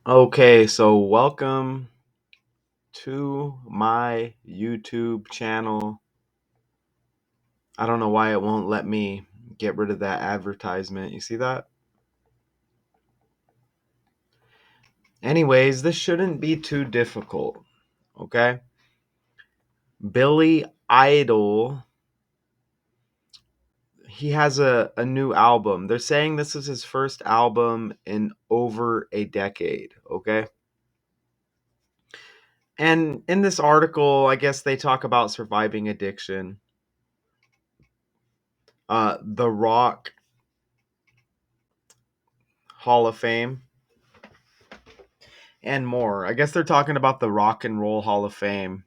Okay, so welcome to my YouTube channel. I don't know why it won't let me get rid of that advertisement. You see that? Anyways, this shouldn't be too difficult, okay? Billy Idol, he has a new album. They're saying this is his first album in over a decade, okay? And in this article, I guess they talk about surviving addiction. The Rock Hall of Fame and more. I guess they're talking about the Rock and Roll Hall of Fame.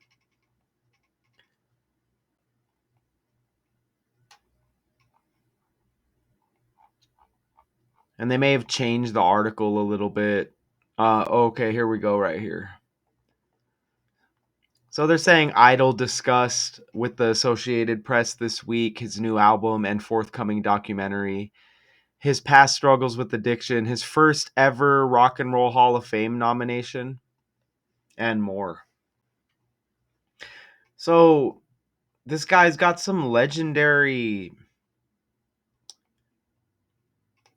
And they may have changed the article a little bit. Okay, here we go right here. So they're saying Idol discussed with the Associated Press this week his new album and forthcoming documentary, his past struggles with addiction, his first ever Rock and Roll Hall of Fame nomination, and more. So this guy's got some legendary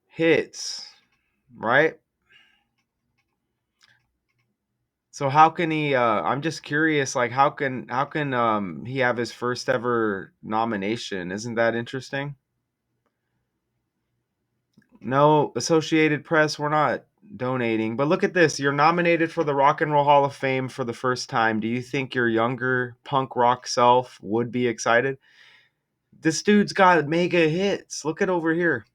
hits, right? So how can he I'm just curious, like how can he have his first ever nomination? Isn't that interesting? No, Associated Press, we're not donating. But look at this. You're nominated for the Rock and Roll Hall of Fame for the first time. Do you think your younger punk rock self would be excited? This dude's got mega hits. Look at over here.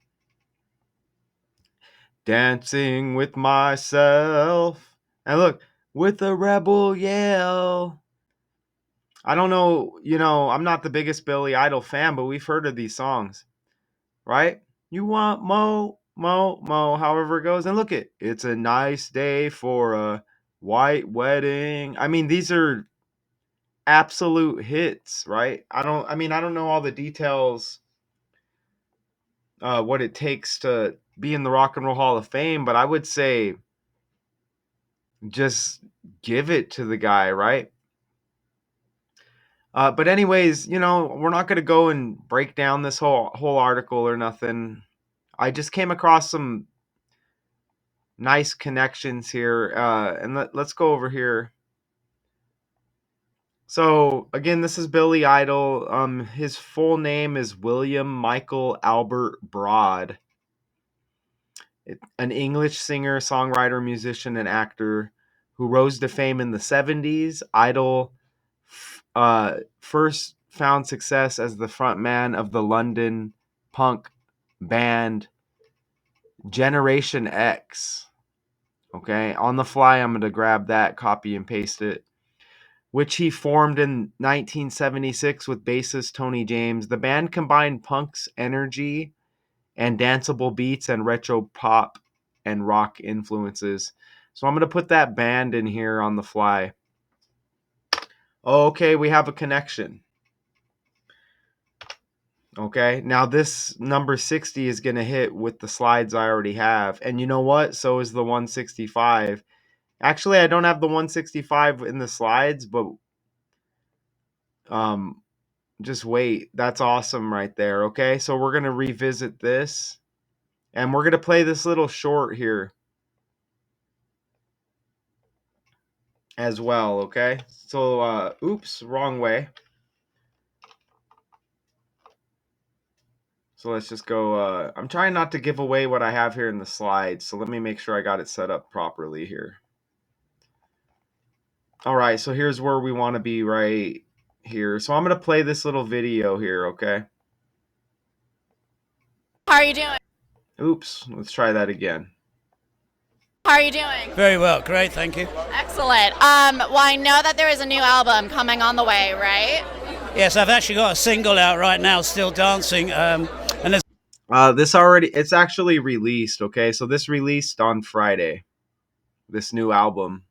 Dancing with myself. And look, with a rebel yell. I don't know, I'm not the biggest Billy Idol fan, but we've heard of these songs, right? You want mo, however it goes. And look it's a nice day for a white wedding. I mean, these are absolute hits, right? I don't know all the details, what it takes to be in the Rock and Roll Hall of Fame, but I would say just give it to the guy, right? But anyways, we're not gonna go and break down this whole article or nothing. I just came across some nice connections here, and let's go over here. So again, this is Billy Idol. His full name is William Michael Albert Broad, an English singer, songwriter, musician, and actor who rose to fame in the '70s. Idol first found success as the frontman of the London punk band Generation X. Okay, on the fly, I'm going to grab that, copy and paste it, which he formed in 1976 with bassist Tony James. The band combined punk's energy and danceable beats and retro pop and rock influences. So I'm going to put that band in here on the fly. Okay, we have a connection. Okay, now this number 60 is going to hit with the slides I already have. And you know what? So is the 165. Actually, I don't have the 165 in the slides, but um, just wait. That's awesome right there. Okay, so we're going to revisit this. And we're going to play this little short here as well, okay? So, oops, wrong way. So let's just go, I'm trying not to give away what I have here in the slides, so let me make sure I got it set up properly here. All right, so here's where we want to be right here. So I'm going to play this little video here, okay? How are you doing? Oops, let's try that again. How are you doing? Very well, great, thank you. Excellent. Well, I know that there is a new album coming on the way, right? Yes, I've actually got a single out right now, Still Dancing, and there's It's actually released, okay? So this released on Friday, this new album.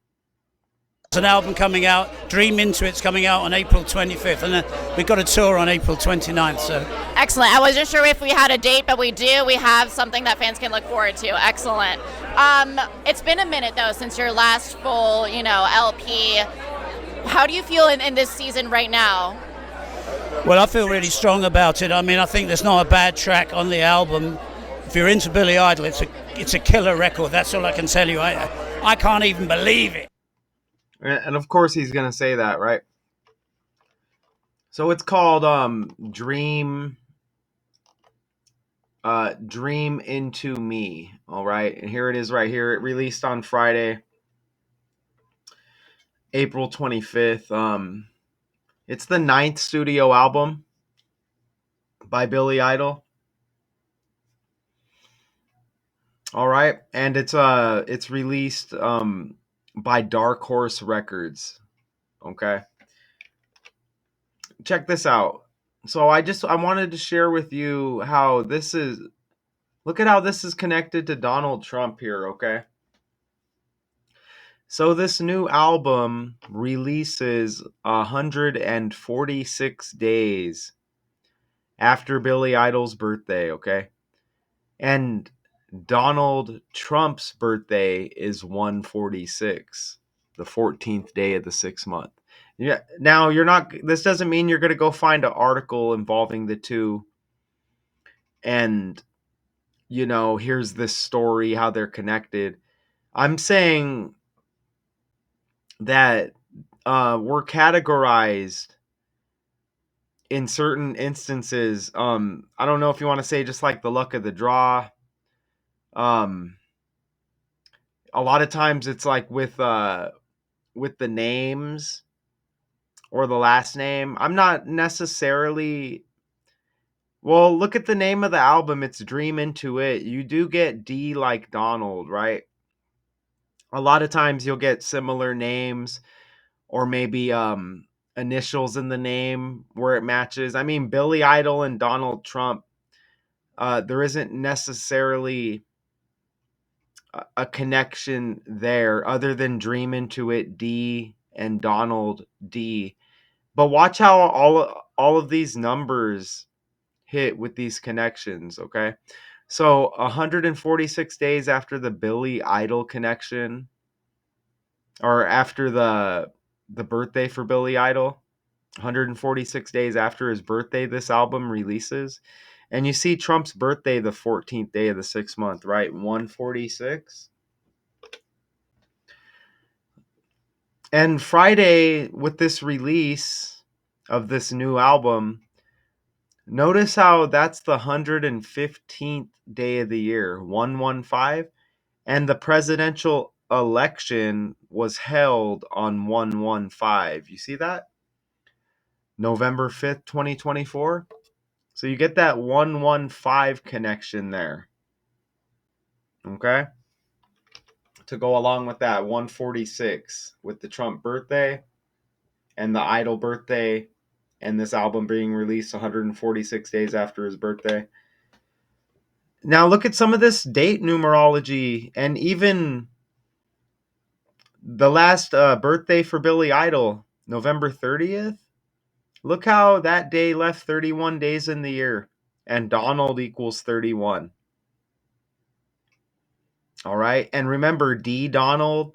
There's an album coming out, Dream Into It's coming out on April 25th, and we've got a tour on April 29th. So Excellent. I wasn't sure if we had a date, but we do. We have something that fans can look forward to. Excellent. It's been a minute though since your last full, LP. How do you feel in this season right now? well, I feel really strong about it. I mean, I think there's not a bad track on the album. If you're into Billy Idol, it's a killer record. That's all I can tell you. I can't even believe it. And of course he's gonna say that, right? So it's called Dream Into Me. All right. And here it is right here. It released on Friday, April 25th. It's the 9th studio album by Billy Idol. All right. And it's released by Dark Horse Records. Okay. Check this out. So I wanted to share with you how this is. Look at how this is connected to Donald Trump here, okay? So this new album releases 146 days after Billy Idol's birthday, okay? And Donald Trump's birthday is 146, the 14th day of the 6th month. Yeah. Now this doesn't mean you're going to go find an article involving the two and here's this story, how they're connected. I'm saying that we're categorized in certain instances. I don't know if you want to say just like the luck of the draw. A lot of times it's like with the names or the last name. I'm not necessarily. Well, look at the name of the album. It's Dream Into It. You do get D like Donald, right? A lot of times you'll get similar names or maybe initials in the name where it matches. I mean, Billy Idol and Donald Trump, there isn't necessarily a connection there other than Dream Into It D and Donald D. But watch how all of these numbers hit with these connections, okay? So 146 days after the Billy Idol connection, or after the birthday for Billy Idol, 146 days after his birthday, this album releases. And you see Trump's birthday the 14th day of the 6th month, right? 146. And Friday, with this release of this new album, notice how that's the 115th day of the year, 115. And the presidential election was held on 115. You see that? November 5th, 2024. So you get that 115 connection there. Okay? To go along with that 146 with the Trump birthday and the Idol birthday and this album being released 146 days after his birthday. Now look at some of this date numerology and even the last birthday for Billy Idol, November 30th. Look how that day left 31 days in the year and Donald equals 31. All right. And remember, D Donald,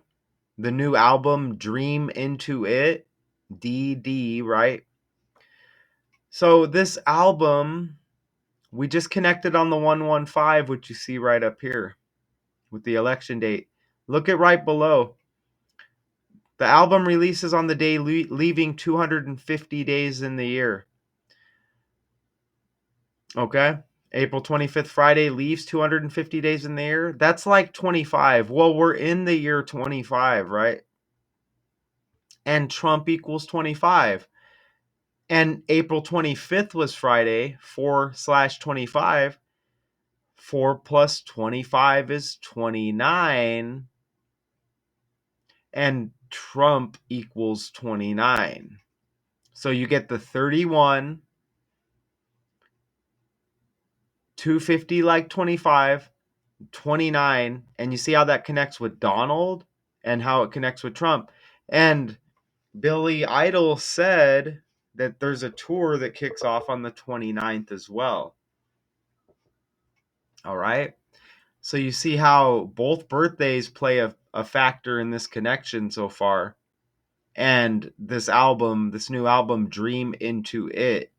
the new album, Dream Into It, DD, right? So this album, we just connected on the 115, which you see right up here with the election date. Look at right below. The album releases on the day leaving 250 days in the year. Okay? April 25th, Friday, leaves 250 days in the year. That's like 25. Well, we're in the year 25, right? And Trump equals 25. And April 25th was Friday, 4/25. 4 plus 25 is 29. And Trump equals 29. So you get the 31, 250 like 25, 29, and you see how that connects with Donald and how it connects with Trump. And Billy Idol said that there's a tour that kicks off on the 29th as well. All right. So you see how both birthdays play a factor in this connection so far. And this album, this new album, Dream Into It.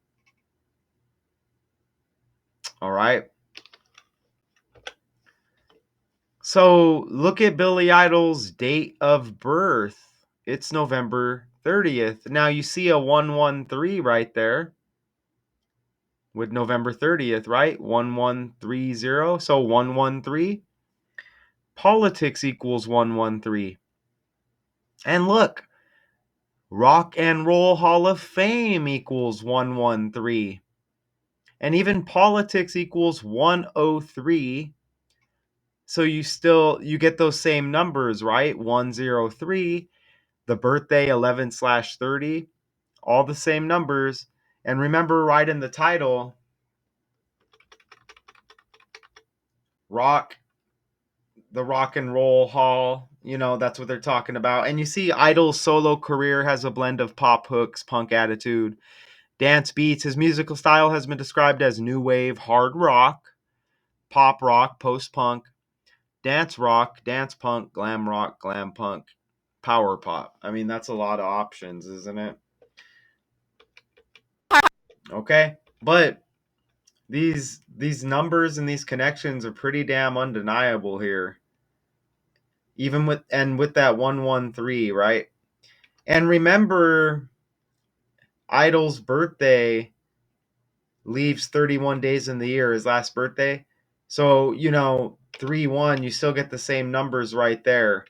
All right. So look at Billy Idol's date of birth. It's November 30th. Now you see a 113 right there with November 30th, right? 1130. So 113. Politics equals 113. And look, Rock and Roll Hall of Fame equals 113. And even politics equals 103. So you get those same numbers, right? 103, the birthday 11/30, all the same numbers. And remember, right in the title, the Rock and Roll Hall, that's what they're talking about. And you see Idol's solo career has a blend of pop hooks, punk attitude, dance beats. His musical style has been described as new wave, hard rock, pop rock, post-punk, dance rock, dance punk, glam rock, glam punk, power pop. I mean, that's a lot of options, isn't it? Okay, but these numbers and these connections are pretty damn undeniable here. Even with that 113, right? And remember, Idol's birthday leaves 31 days in the year, his last birthday. So, 3-1, you still get the same numbers right there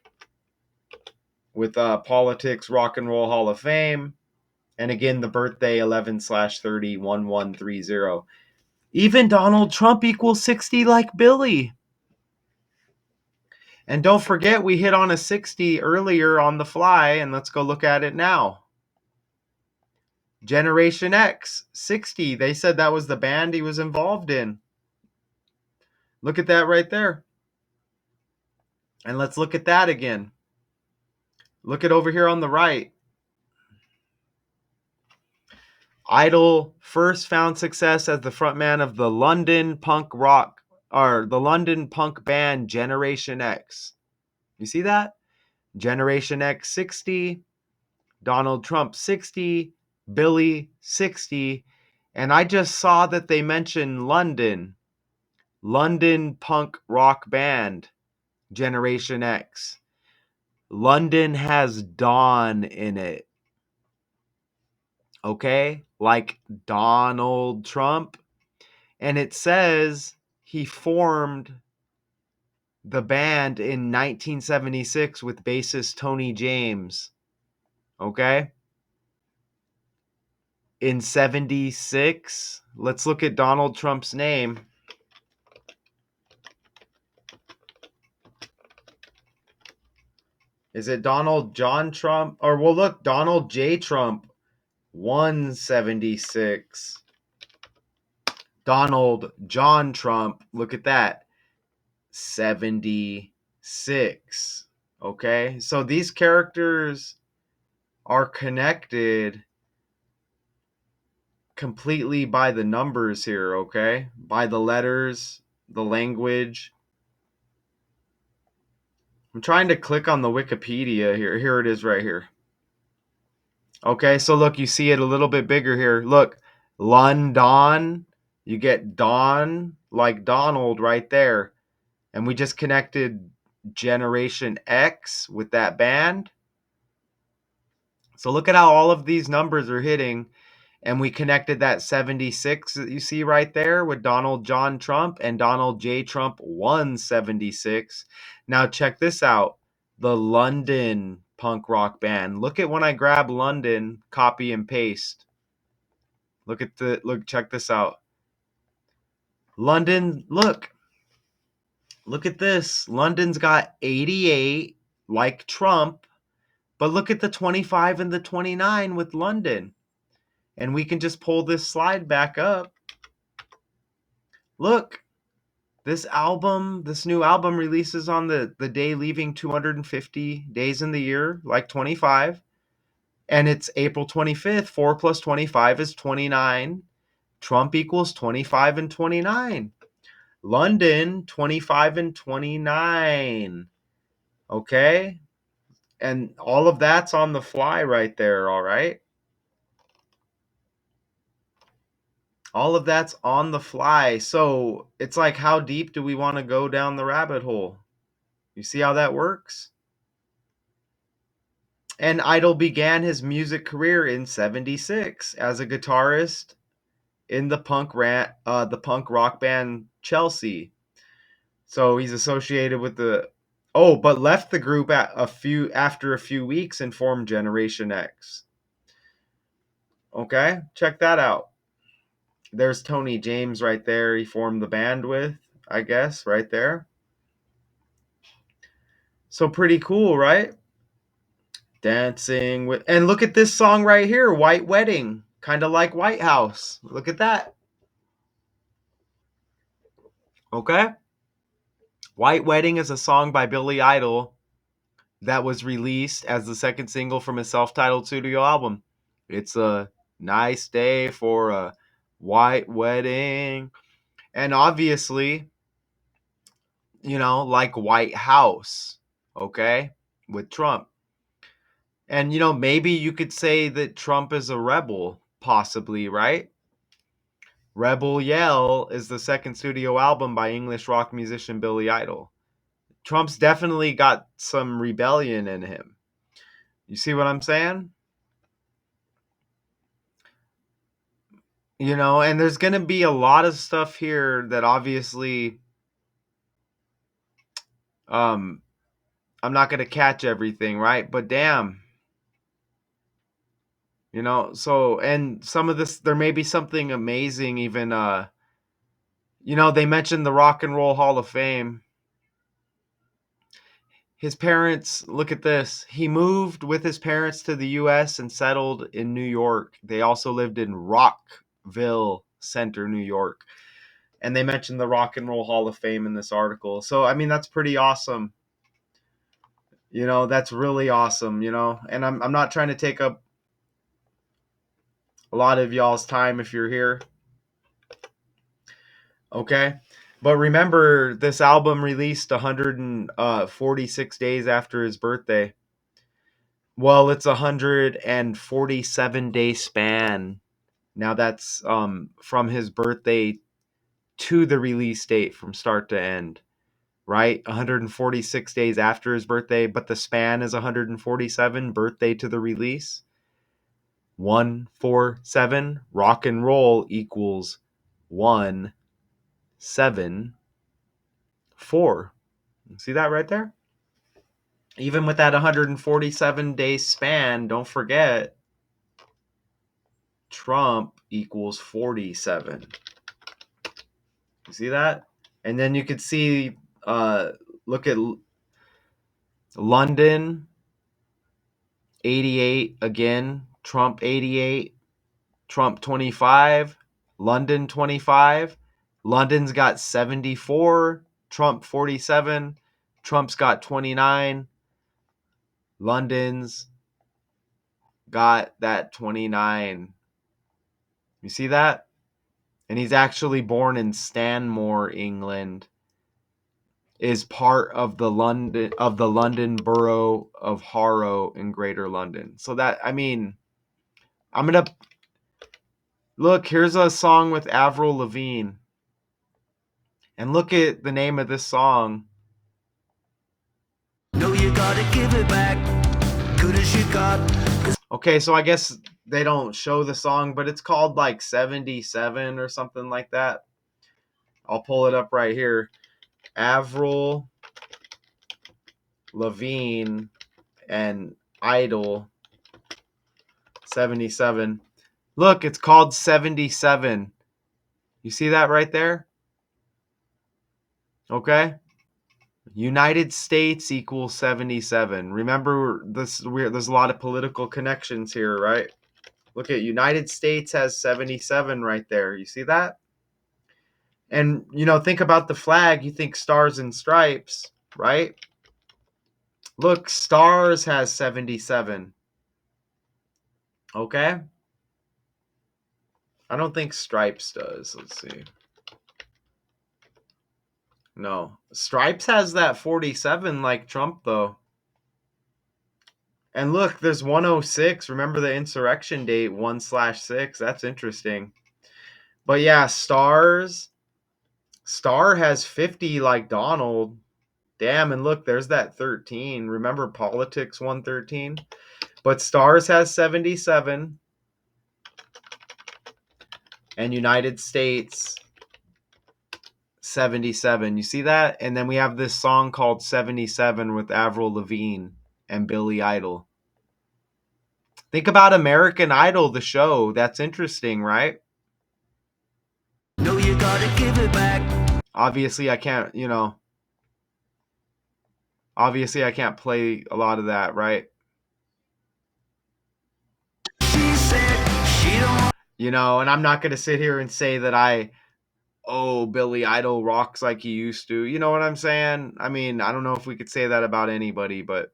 with Politics, Rock and Roll Hall of Fame. And again, the birthday 11/30, 1130. Even Donald Trump equals 60 like Billy. And don't forget, we hit on a 60 earlier on the fly, and let's go look at it now. Generation X, 60. They said that was the band he was involved in. Look at that right there. And let's look at that again. Look at over here on the right. Idol first found success as the frontman of the London punk band Generation X. You see that? Generation X 60, Donald Trump 60, Billy 60, and I just saw that they mentioned London punk rock band Generation X. London has Don in it. Okay? Like Donald Trump. And it says he formed the band in 1976 with bassist Tony James. Okay? In 76, let's look at Donald Trump's name. Is it Donald John Trump? Or well, look, Donald J. Trump, 176. Donald John Trump, look at that, 76. Okay, so these characters are connected completely by the numbers here, okay? By the letters, the language. I'm trying to click on the Wikipedia here. Here it is right here. Okay, so look, you see it a little bit bigger here. Look, London. You get Don, like Donald right there. And we just connected Generation X with that band. So look at how all of these numbers are hitting. And we connected that 76 that you see right there with Donald John Trump and Donald J. Trump 176. Now check this out. The London punk rock band. Look at when I grab London, copy and paste. Check this out. London, look at this. London's got 88 like Trump, but look at the 25 and the 29 with London. And we can just pull this slide back up. Look, This new album releases on the day leaving 250 days in the year, like 25. And it's April 25th. 4 plus 25 is 29. Trump equals 25 and 29. London, 25 and 29. Okay? And all of that's on the fly right there, all right? All of that's on the fly. So it's like, how deep do we want to go down the rabbit hole? You see how that works? And Idol began his music career in '76 as a guitarist in the punk rock band Chelsea. So he's associated with the but left the group after a few weeks and formed Generation X. Okay, check that out. There's Tony James right there. He formed the band with, I guess, right there. So pretty cool, right? Dancing with, and look at this song right here, White Wedding, kind of like White House. Look at that. Okay? White Wedding is a song by Billy Idol that was released as the second single from his self-titled studio album. It's a nice day for a white wedding. And obviously, like White House, okay, with Trump. And, maybe you could say that Trump is a rebel, possibly, right? Rebel Yell is the second studio album by English rock musician Billy Idol. Trump's definitely got some rebellion in him. You see what I'm saying? And there's going to be a lot of stuff here that obviously I'm not going to catch everything, right? But damn, so, and some of this, there may be something amazing even they mentioned the Rock and Roll Hall of Fame. His parents, look at this. He moved with his parents to the US and settled in New York. They also lived in Rockville Center, New York. And they mentioned the Rock and Roll Hall of Fame in this article. So, I mean, that's pretty awesome. That's really awesome, And I'm not trying to take up a lot of y'all's time if you're here. Okay? But remember, this album released 146 days after his birthday. Well, it's 147-day span. Now that's from his birthday to the release date from start to end, right? 146 days after his birthday, but the span is 147, birthday to the release. 147, rock and roll equals 174. See that right there? Even with that 147-day span, don't forget Trump equals 47. You see that? And then you could see, look at London, 88 again, Trump 88, Trump 25, London 25. London's got 74, Trump 47, Trump's got 29, London's got that 29. You see that? And he's actually born in Stanmore, England. Is part of the London borough of Harrow in Greater London. So that, I mean, I'm gonna look. Here's a song with Avril Lavigne, and look at the name of this song. No, you gotta give it back. Good as you got. Okay, so I guess they don't show the song, but it's called like 77 or something like that. I'll pull it up right here. Avril Lavigne and Idol 77. Look, it's called 77. You see that right there? Okay. United States equals 77. Remember this, there's a lot of political connections here, right? Look at United States has 77 right there. You see that? And, you know, think about the flag. You think stars and stripes, right? Look, stars has 77. Okay? I don't think stripes does. Let's see. No. Stripes has that 47 like Trump, though. And look, there's 106. Remember the insurrection date, 1/6. That's interesting. But yeah, stars. Star has 50 like Donald. Damn, and look, there's that 13. Remember politics 113? But stars has 77. And United States 77. You see that? And then we have this song called 77 with Avril Lavigne and Billy Idol. Think about American Idol, the show. That's interesting, right? No, you gotta give it back. Obviously, I can't, obviously I can't play a lot of that, right? She said she don't. And I'm not going to sit here and say that Billy Idol rocks like he used to. You know what I'm saying? I mean, I don't know if we could say that about anybody, but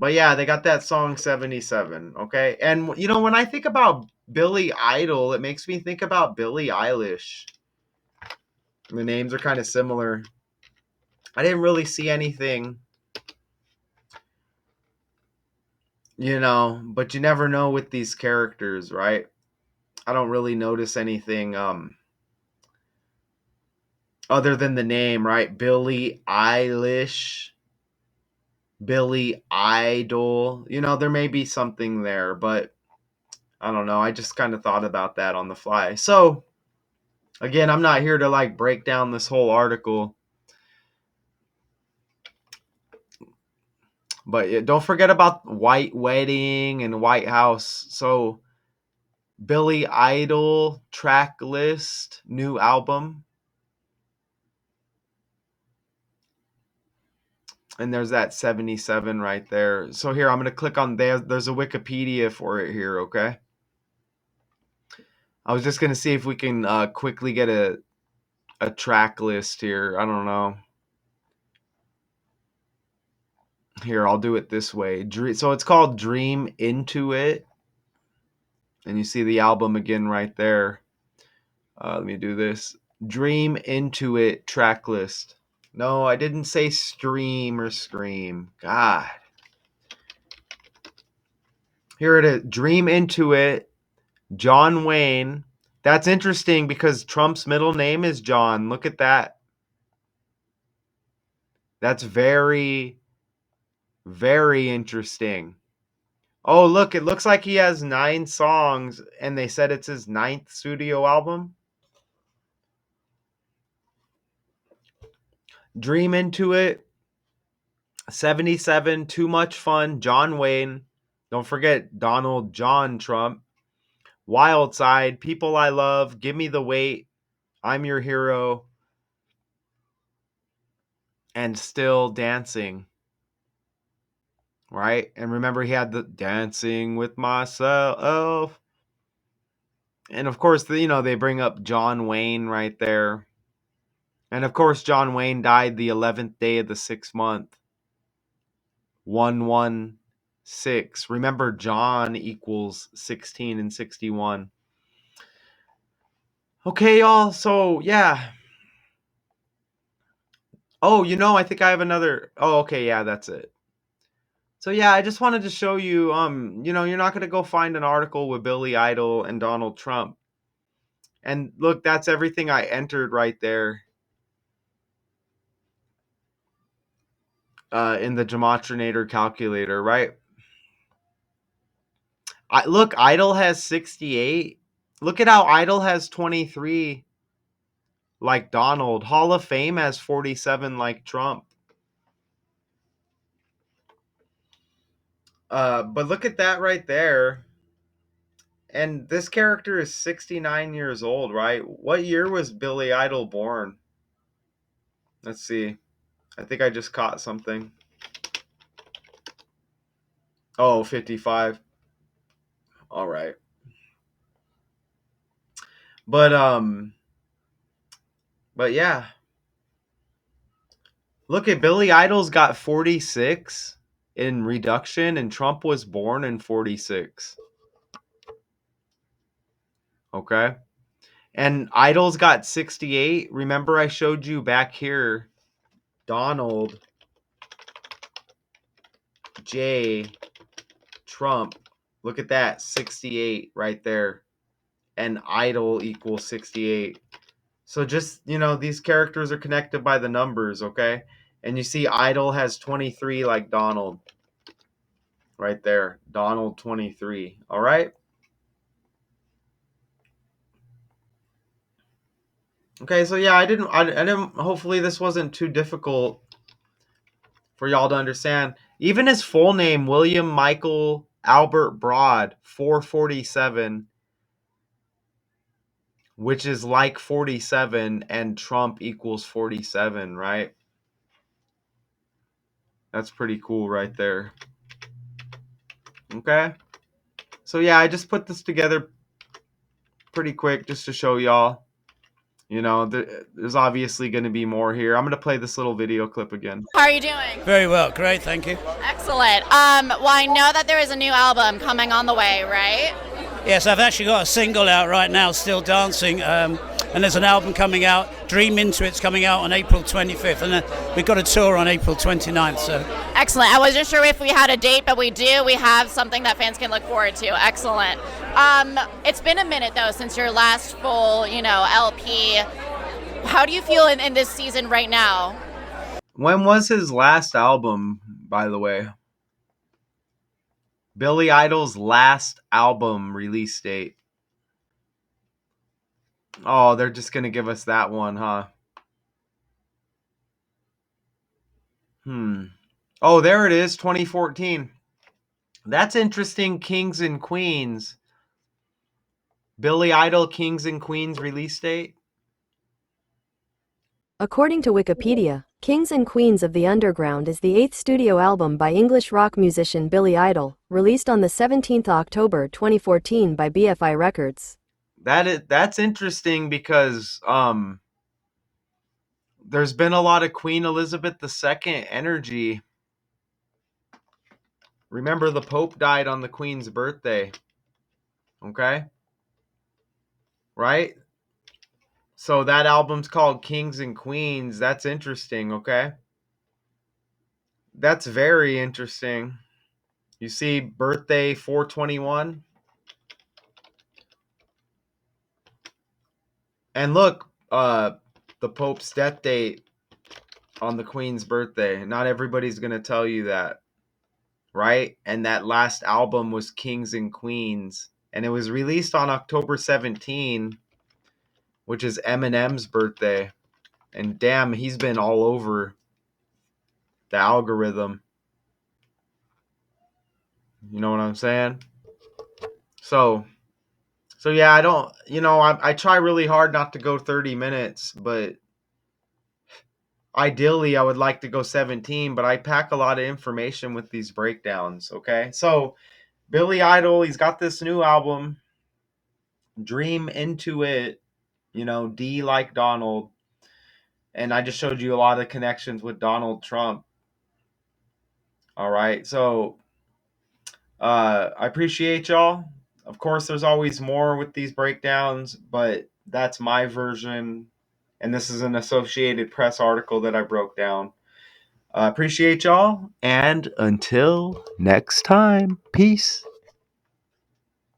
yeah, they got that song 77, okay? And when I think about Billy Idol, it makes me think about Billie Eilish. The names are kind of similar. I didn't really see anything, but you never know with these characters, right? I don't really notice anything other than the name, right? Billie Eilish, Billy Idol. There may be something there, but I don't know. I just kind of thought about that on the fly. So, again, I'm not here to like break down this whole article. But don't forget about White Wedding and White House. So, Billy Idol track list, new album. And there's that 77 right there. So here, I'm going to click on there. There's a Wikipedia for it here, okay? I was just going to see if we can quickly get a track list here. I don't know. Here, I'll do it this way. So it's called Dream Into It. And you see the album again right there. Let me do this. Dream Into It track list. No, I didn't say stream or scream. God. Here it is. Dream Into It. John Wayne. That's interesting because Trump's middle name is John. Look at that. That's very, very interesting. Oh, look, it looks like he has 9 songs, and they said it's his 9th studio album. Dream Into It, 77, Too Much Fun, John Wayne. Don't forget Donald John Trump. Wild Side, People I Love, Give Me the Weight, I'm Your Hero, and Still Dancing. Right? And remember, he had the Dancing with Myself. And of course, they bring up John Wayne right there. And of course, John Wayne died the 11th day of the 6th month. 116. Remember, John equals 16 and 61. Okay, y'all. So, yeah. Oh, I think I have another. Oh, okay. Yeah, that's it. So, yeah, I just wanted to show you, you're not going to go find an article with Billy Idol and Donald Trump. And look, that's everything I entered right there. In the Gematria calculator, right? Look, Idol has 68. Look at how Idol has 23 like Donald. Hall of Fame has 47 like Trump. But look at that right there. And this character is 69 years old, right? What year was Billy Idol born? Let's see. I think I just caught something. Oh, 55. All right. But but yeah. Look at Billy Idol's got 46 in reduction, and Trump was born in 46. Okay. And Idol's got 68. Remember, I showed you back here Donald J. Trump. Look at that, 68 right there. And Idol equals 68. So just, these characters are connected by the numbers, okay? And you see Idol has 23 like Donald. Right there. Donald 23. All right? Okay, so yeah, I didn't hopefully this wasn't too difficult for y'all to understand. Even his full name, William Michael Albert Broad, 447, which is like 47, and Trump equals 47, right? That's pretty cool right there. Okay? So yeah, I just put this together pretty quick just to show y'all. There's obviously going to be more here. I'm going to play this little video clip again. How are you doing? Very well, great, thank you. Excellent. Well, I know that there is a new album coming on the way, right? Yes, I've actually got a single out right now, Still Dancing, and there's an album coming out, Dream Into It's coming out on April 25th, and we've got a tour on April 29th. So. Excellent. I wasn't sure if we had a date, but we do. We have something that fans can look forward to. Excellent. It's been a minute, though, since your last full, LP. How do you feel in this season right now? When was his last album, by the way? Billy Idol's last album release date. Oh, they're just going to give us that one, huh? Oh, there it is, 2014. That's interesting, Kings and Queens. Billy Idol, Kings and Queens release date? According to Wikipedia, Kings and Queens of the Underground is the 8th studio album by English rock musician Billy Idol, released on the 17th October 2014 by BFI Records. That's interesting because there's been a lot of Queen Elizabeth II energy. Remember, the Pope died on the Queen's birthday. Okay? Right? So that album's called Kings and Queens. That's interesting, okay? That's very interesting. You see, birthday 421. And look, the Pope's death date on the Queen's birthday. Not everybody's going to tell you that. Right? And that last album was Kings and Queens. And it was released on October 17, which is Eminem's birthday. And damn, he's been all over the algorithm. You know what I'm saying? So yeah, I try really hard not to go 30 minutes, but ideally I would like to go 17, but I pack a lot of information with these breakdowns, okay? So Billy Idol, he's got this new album, Dream Into It, D like Donald. And I just showed you a lot of connections with Donald Trump. All right. So I appreciate y'all. Of course, there's always more with these breakdowns, but that's my version. And this is an Associated Press article that I broke down. Appreciate y'all. And until next time, peace.